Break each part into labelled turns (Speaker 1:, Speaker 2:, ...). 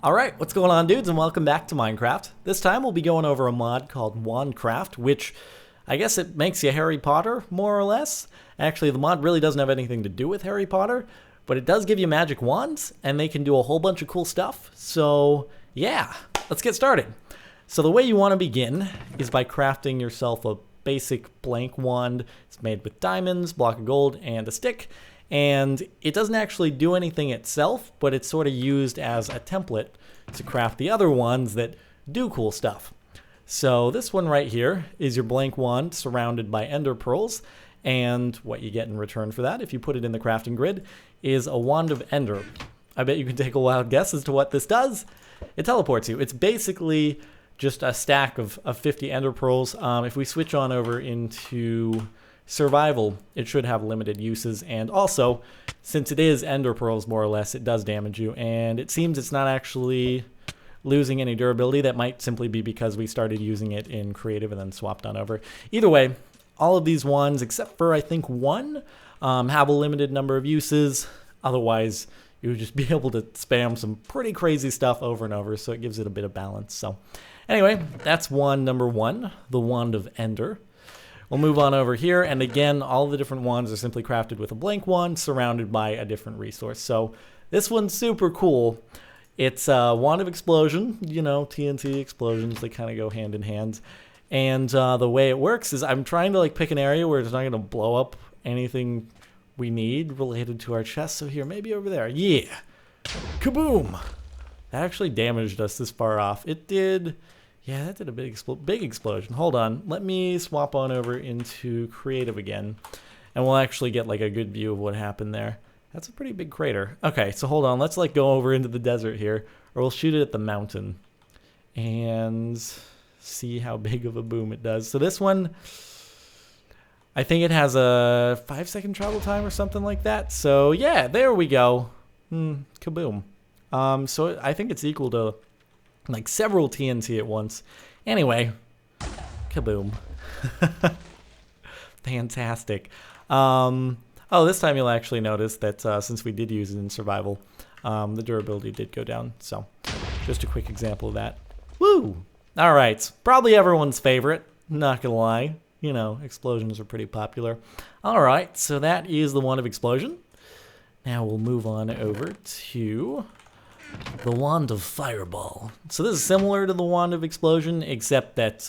Speaker 1: Alright, what's going on, dudes, and welcome back to Minecraft. This time we'll be going over a mod called WandCraft, which I guess it makes you Harry Potter, more or less. Actually, the mod really doesn't have anything to do with Harry Potter, but it does give you magic wands, and they can do a whole bunch of cool stuff. So, yeah, let's get started. So the way you want to begin is by crafting yourself a basic blank wand. It's made with diamonds, block of gold, and a stick. And it doesn't actually do anything itself, but it's sort of used as a template to craft the other ones that do cool stuff. So this one right here is your blank wand surrounded by ender pearls. And what you get in return for that, if you put it in the crafting grid, is a wand of ender. I bet you can take a wild guess as to what this does. It teleports you. It's basically just a stack of 50 ender pearls. If we switch on over into survival, it should have limited uses, and also, since it is ender pearls more or less, it does damage you, and it seems it's not actually losing any durability. That might simply be because we started using it in creative and then swapped on over. Either way, all of these ones, except for I think one, have a limited number of uses. Otherwise, you would just be able to spam some pretty crazy stuff over and over, so it gives it a bit of balance. So anyway, that's wand number one, the Wand of Ender. We'll move on over here, and again, all the different wands are simply crafted with a blank wand surrounded by a different resource. So this one's super cool. It's a Wand of Explosion. You know, TNT explosions, they kind of go hand in hand. And the way it works is I'm trying to pick an area where it's not going to blow up anything we need related to our chest. So here, maybe over there. Yeah. Kaboom! That actually damaged us this far off. It did. Yeah, that did a big explosion. Hold on. Let me swap on over into creative again. And we'll actually get a good view of what happened there. That's a pretty big crater. Okay, so hold on. Let's go over into the desert here. Or we'll shoot it at the mountain. And see how big of a boom it does. So this one, I think it has a 5-second travel time or something like that. So yeah, there we go. Kaboom. So I think it's equal to several TNT at once. Anyway, kaboom. Fantastic. Oh, this time you'll actually notice that since we did use it in survival, the durability did go down. So just a quick example of that. Woo! All right, probably everyone's favorite, not gonna lie. You know, explosions are pretty popular. All right, so that is the Wand of Explosion. Now we'll move on over to the Wand of Fireball. So this is similar to the Wand of Explosion, except that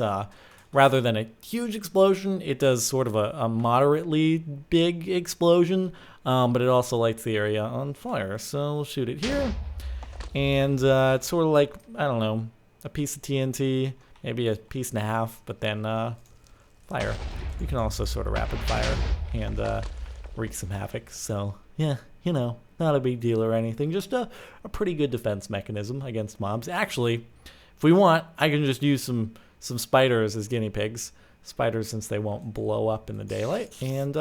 Speaker 1: rather than a huge explosion, it does sort of a moderately big explosion, but it also lights the area on fire. So we'll shoot it here, and it's sort of like, I don't know, a piece of TNT, maybe a piece and a half, but then fire. You can also sort of rapid fire and wreak some havoc. So yeah, you know, not a big deal or anything, just a pretty good defense mechanism against mobs. Actually, if we want, I can just use some spiders as guinea pigs. Spiders, since they won't blow up in the daylight, and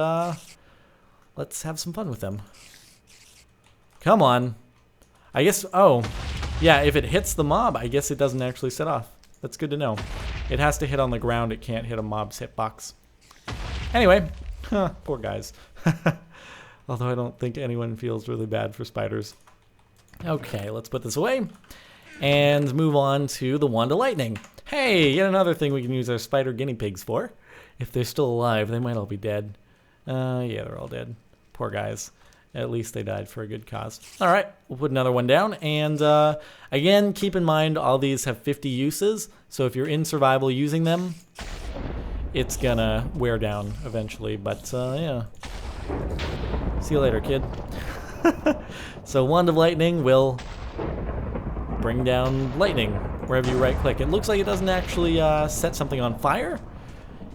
Speaker 1: let's have some fun with them. Come on. I guess, oh, yeah, if it hits the mob, I guess it doesn't actually set off. That's good to know. It has to hit on the ground. It can't hit a mob's hitbox. Anyway, poor guys. Although I don't think anyone feels really bad for spiders. Okay, let's put this away and move on to the Wanda Lightning. Hey, yet another thing we can use our spider guinea pigs for. If they're still alive, they might all be dead. Yeah, they're all dead. Poor guys. At least they died for a good cause. All right, we'll put another one down. And again, keep in mind all these have 50 uses. So if you're in survival using them, it's gonna wear down eventually. But yeah. See you later, kid. So Wand of Lightning will bring down lightning wherever you right click. It looks like it doesn't actually set something on fire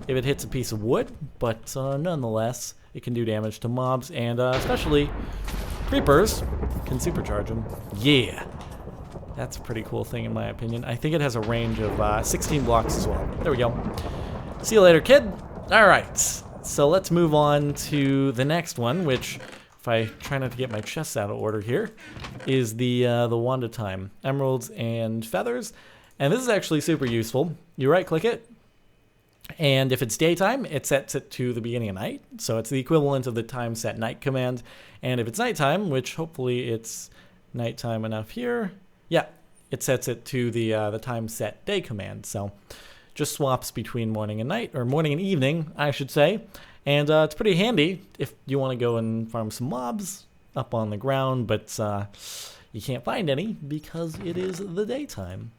Speaker 1: if it hits a piece of wood, but nonetheless, it can do damage to mobs, and especially creepers can supercharge them. Yeah, that's a pretty cool thing in my opinion. I think it has a range of 16 blocks as well. There we go. See you later, kid. All right. So let's move on to the next one, which, if I try not to get my chest out of order here, is the Wanda Time. Emeralds and feathers. And this is actually super useful. You right-click it, and if it's daytime, it sets it to the beginning of night. So it's the equivalent of the time set night command. And if it's nighttime, which hopefully it's nighttime enough here, yeah, it sets it to the time set day command. So just swaps between morning and night, or morning and evening, I should say. And it's pretty handy if you want to go and farm some mobs up on the ground, but you can't find any because it is the daytime.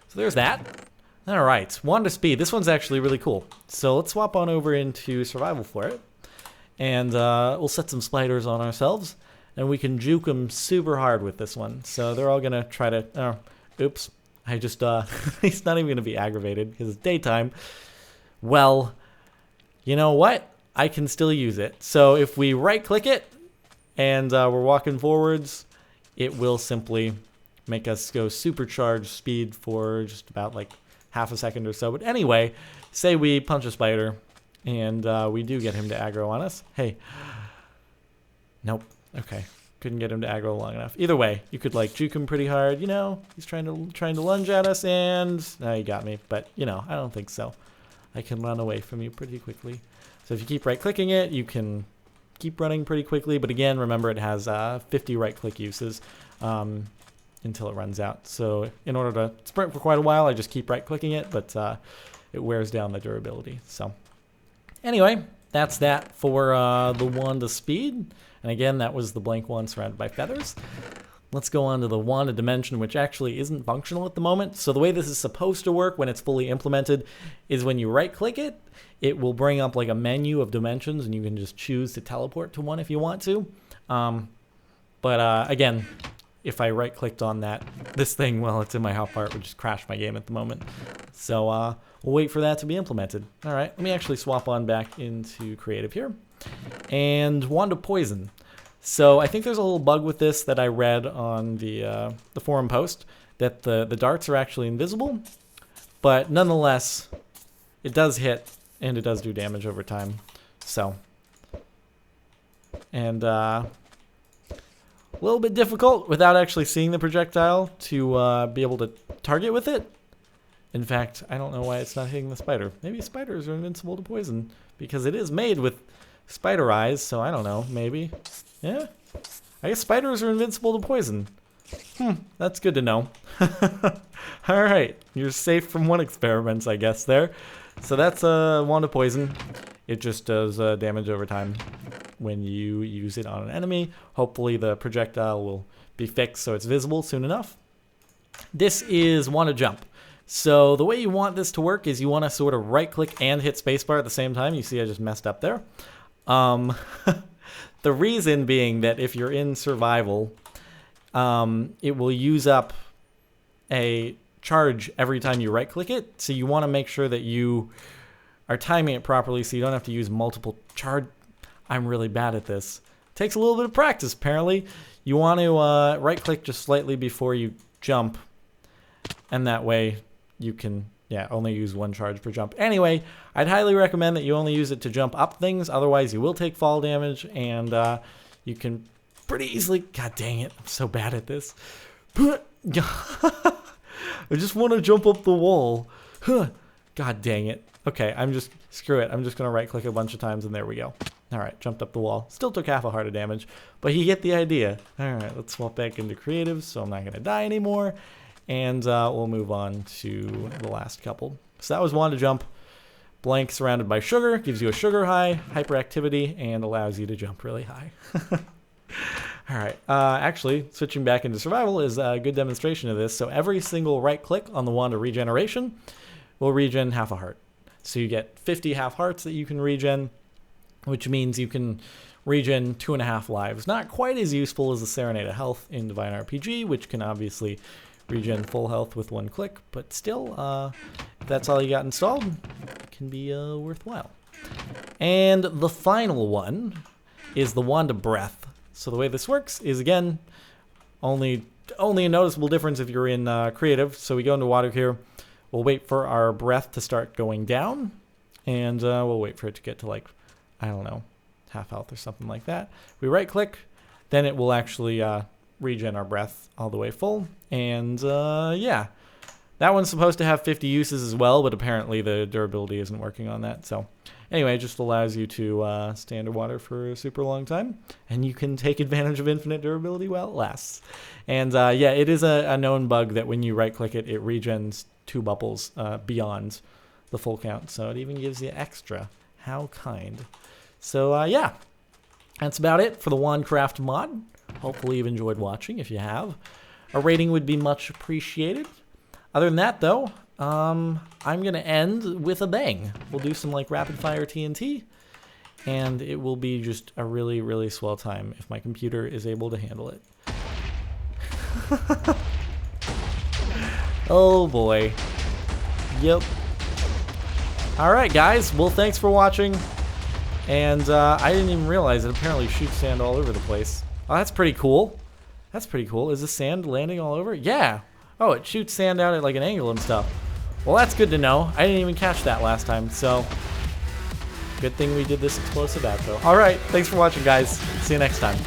Speaker 1: So there's that. All right, Wanda Speed. This one's actually really cool. So let's swap on over into survival for it. And we'll set some spiders on ourselves, and we can juke them super hard with this one. So they're all going to try to... Oh, oops. I just... he's not even going to be aggravated because it's daytime. Well, you know what? I can still use it. So if we right-click it, and we're walking forwards, it will simply make us go supercharged speed for just about like half a second or so. But anyway, say we punch a spider, and we do get him to aggro on us. Hey. Nope. Okay. Couldn't get him to aggro long enough. Either way, you could like juke him pretty hard. You know, he's trying to lunge at us, and now he got me. But you know, I don't think so. I can run away from you pretty quickly. So if you keep right-clicking it, you can keep running pretty quickly. But again, remember it has 50 right-click uses until it runs out. So in order to sprint for quite a while, I just keep right-clicking it, but it wears down the durability. So anyway, that's that for the Wanda Speed. And again, that was the blank one surrounded by feathers. Let's go on to the Wanda Dimension, which actually isn't functional at the moment. So the way this is supposed to work when it's fully implemented is when you right-click it, it will bring up like a menu of dimensions, and you can just choose to teleport to one if you want to. But again, if I right-clicked on this thing while it's in my hotbar, it would just crash my game at the moment. So we'll wait for that to be implemented. All right, let me actually swap on back into creative here. And Wanda Poison. So I think there's a little bug with this that I read on the forum post, that the darts are actually invisible, but nonetheless, it does hit and it does do damage over time. So, and a little bit difficult without actually seeing the projectile to be able to target with it. In fact, I don't know why it's not hitting the spider. Maybe spiders are invincible to poison because it is made with spider eyes, so I don't know, maybe. Yeah, I guess spiders are invincible to poison. That's good to know. All right, you're safe from one experiment, I guess, there. So that's Wanda Poison. It just does damage over time when you use it on an enemy. Hopefully the projectile will be fixed so it's visible soon enough. This is Wanda Jump. So the way you want this to work is you want to sort of right-click and hit spacebar at the same time. You see I just messed up there. The reason being that if you're in survival, it will use up a charge every time you right-click it. So you want to make sure that you are timing it properly so you don't have to use multiple charge. I'm really bad at this. Takes a little bit of practice, apparently. You want to right-click just slightly before you jump, and that way you can only use one charge per jump. Anyway, I'd highly recommend that you only use it to jump up things. Otherwise, you will take fall damage, and you can pretty easily... God dang it, I'm so bad at this. I just want to jump up the wall. God dang it. Okay, screw it. I'm just going to right-click a bunch of times, and there we go. All right, jumped up the wall. Still took half a heart of damage, but you get the idea. All right, let's swap back into creative, so I'm not going to die anymore. And we'll move on to the last couple. So that was Wanda Jump. Blank surrounded by sugar. Gives you a sugar high, hyperactivity, and allows you to jump really high. All right. Actually, switching back into survival is a good demonstration of this. So every single right click on the Wanda regeneration will regen half a heart. So you get 50 half hearts that you can regen, which means you can regen 2.5 lives. Not quite as useful as the Serenade of Health in Divine RPG, which can obviously regen full health with one click, but still, if that's all you got installed, it can be worthwhile. And the final one is the Wanda Breath. So the way this works is, again, only a noticeable difference if you're in creative. So we go into water here, we'll wait for our breath to start going down, and we'll wait for it to get to, like, I don't know, half health or something like that. We right click, then it will actually regen our breath all the way full, and That one's supposed to have 50 uses as well, but apparently the durability isn't working on that. So anyway, it just allows you to stay underwater for a super long time, and you can take advantage of infinite durability while it lasts. And yeah, it is a known bug that when you right-click it, it regens 2 bubbles beyond the full count. So it even gives you extra. How kind. So yeah, that's about it for the WandCraft mod. Hopefully you've enjoyed watching. If you have, a rating would be much appreciated. Other than that, though, I'm going to end with a bang. We'll do some, like, rapid-fire TNT, and it will be just a really, really swell time if my computer is able to handle it. Oh, boy. Yep. All right, guys. Well, thanks for watching, and I didn't even realize it apparently shoots sand all over the place. Oh, that's pretty cool. That's pretty cool. Is the sand landing all over? Yeah. Oh, it shoots sand out at like an angle and stuff. Well, that's good to know. I didn't even catch that last time, so good thing we did this explosive outro. All right, thanks for watching, guys. See you next time.